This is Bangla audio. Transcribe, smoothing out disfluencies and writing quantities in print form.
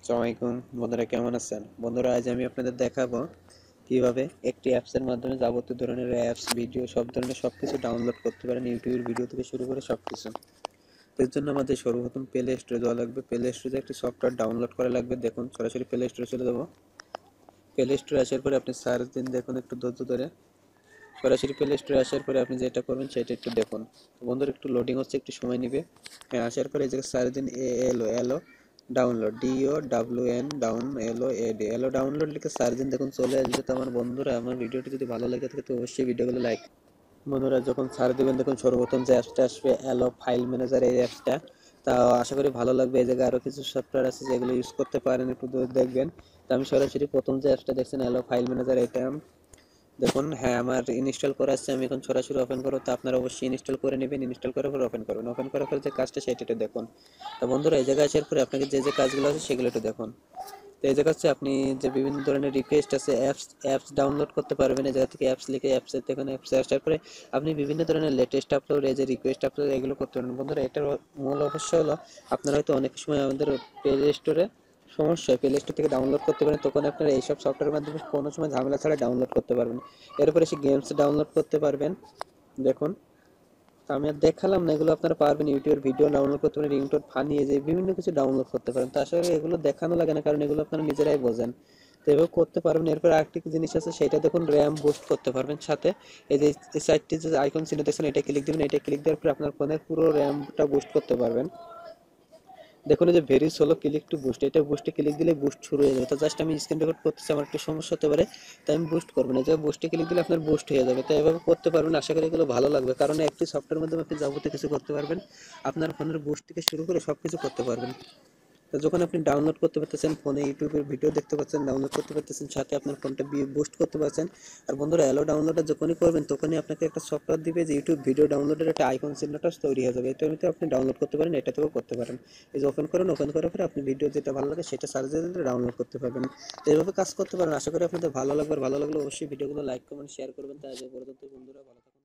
আসসালামু আলাইকুম বন্ধুরা, কেমন আছেন? বন্ধুরা, আজ আমি আপনাদের দেখাবো কিভাবে একটি অ্যাপসের মাধ্যমে যাবতীয় ধরনের অ্যাপস, ভিডিও, সব ধরনের সবকিছু ডাউনলোড করতে পারেন। ইউটিউবের ভিডিও থেকে শুরু করে সবকিছু। এর জন্য আমাদের সর্বপ্রথম প্লে স্টোরে যাওয়া লাগবে। প্লে স্টোরে একটি সফটওয়্যার ডাউনলোড করা লাগবে। দেখুন, সরাসরি প্লে স্টোরে চলে যাবো। প্লে স্টোরে আসার পরে আপনি সার্চ দিন, দেখুন একটু ধৈর্য ধরে। সরাসরি প্লে স্টোরে আসার পরে আপনি যেটা করবেন সেটা একটু দেখুন। তো বন্ধুরা, একটু লোডিং হচ্ছে, একটু সময় নেবে। হ্যাঁ, আসার পরে এই জায়গায় সার্চ দিন এলো এলো ডাউনলোড, DOWN ডাউন এলো ডাউনলোড লিখে সার্চ দিন, দেখুন চলে আসবে। তো আমার বন্ধুরা, আমার ভিডিওটি যদি ভালো লাগে থাকে তো অবশ্যই ভিডিওগুলো লাইক। বন্ধুরা, যখন সার্চ দেবেন দেখুন সর্বপ্রথম যে অ্যাপসটা আসবে এলো ফাইল ম্যানেজার, এই অ্যাপসটা। তা আশা করি ভালো লাগবে। এই জায়গায় আরও কিছু সফটওয়্যার আছে যেগুলো ইউজ করতে পারেন, একটু দেখবেন। তো আমি সরাসরি প্রথম যে অ্যাপসটা দেখছেন এলো ফাইল ম্যানেজার, এটা দেখুন। হ্যাঁ, আমার ইনস্টল করা আছে, আমি এখন সরাসরি ওপেন করবো। তো আপনারা অবশ্যই ইনস্টল করে নেবেন। ইনস্টল করার পর ওপেন করবেন। ওপেন করার পর যে কাজটা সেটা একটু দেখুন। তো বন্ধুরা, এই জায়গায় আসার পরে আপনাকে যে যে কাজগুলো আছে সেগুলো একটু দেখুন। তো এই জায়গা হচ্ছে আপনি যে বিভিন্ন ধরনের রিকোয়েস্ট আছে, অ্যাপস ডাউনলোড করতে পারবেন। এই জায়গা থেকে অ্যাপস লিখে অ্যাপসের থেকে অ্যাপসে আসার পরে আপনি বিভিন্ন ধরনের লেটেস্ট আপলোড, এই যে রিকোয়েস্ট আপলোড, এগুলো করতে পারবেন। বন্ধুরা, এটার মূল অবশ্য হলো আপনারা হয়তো অনেক সময় আমাদের প্লে স্টোরে সমস্যা হয়, প্লে স্টোর থেকে ডাউনলোড করতে পারেন, তখন আপনারা এইসব সফটওয়্যারের মাধ্যমে কোনো সময় ঝামেলা ছাড়া ডাউনলোড করতে পারবেন। এরপরে সে গেমস ডাউনলোড করতে পারবেন। দেখুন, তো আমি আর দেখালাম না, এগুলো আপনারা পারবেন। ইউটিউবের ভিডিও ডাউনলোড করতে পারেন, রিংটোন ফানি, যে বিভিন্ন কিছু ডাউনলোড করতে পারেন। তো আসলে এগুলো দেখানো লাগে না, কারণ এগুলো আপনারা নিজেরাই বোঝেন। তো এভাবে করতে পারবেন। এরপর আরেকটি জিনিস আছে, সেটা দেখুন, র্যাম বুস্ট করতে পারবেন। সাথে এই যে এই সাইটটি যে আইকন চিহ্ন দেখছেন, এটা ক্লিক দিবেন। এটা ক্লিক দেওয়ার পর আপনার ফোনের পুরো র্যামটা বুস্ট করতে পারবেন। দেখুন, এই যে very solo click to boost, এটা বুস্টে ক্লিক দিলে বুস্ট শুরু হয়ে যাবে। তো জাস্ট আমি স্ক্রিন রেকর্ড করতেছি, আমার একটু সমস্যা হতে পারে, তাই আমি বুস্ট করবো না। যে বুস্টে ক্লিক দিলে আপনার বুস্ট হয়ে যাবে। তো এভাবে করতে পারবেন। আশা করি এগুলো ভালো লাগবে, কারণ একটি সফটওয়্যারের মাধ্যমে আপনি যাবতীয় কিছু করতে পারবেন। আপনার ফোনের বুস্ট থেকে শুরু করে সব কিছু করতে পারবেন। তো যখন আপনি ডাউনলোড করতে পারতেছেন, ফোনে ইউটিউবের ভিডিও দেখতে পাচ্ছেন, ডাউনলোড করতে পারতেছেন, সাথে আপনার ফোনটা বুস্ট করতে পারছেন। আর বন্ধুরা, অ্যালো ডাউনলোডটা যখনই করবেন তখনই আপনাকে একটা সফটওয়্যার দিবে যে ইউটিউব ভিডিও ডাউনলোডের একটা আইকন চিহ্নটা তৈরি হয়ে যাবে। এটাতে আপনি ডাউনলোড করতে পারেন, এটাতেও করতে পারেন। এই যে ওপেন করেন, ওপেন করার পরে আপনি ভিডিও যেটা ভালো লাগে সেটা সার্চ দিয়ে ডাউনলোড করতে পারবেন। তো এইভাবে কাজ করতে পারেন। আশা করি আপনাদের ভালো লাগবে। আর ভালো লাগলে অবশ্যই ভিডিওগুলো লাইক কমেন্ট শেয়ার করবেন। তাই আজ এ পর্যন্ত বন্ধুরা, ভালো থাকুন।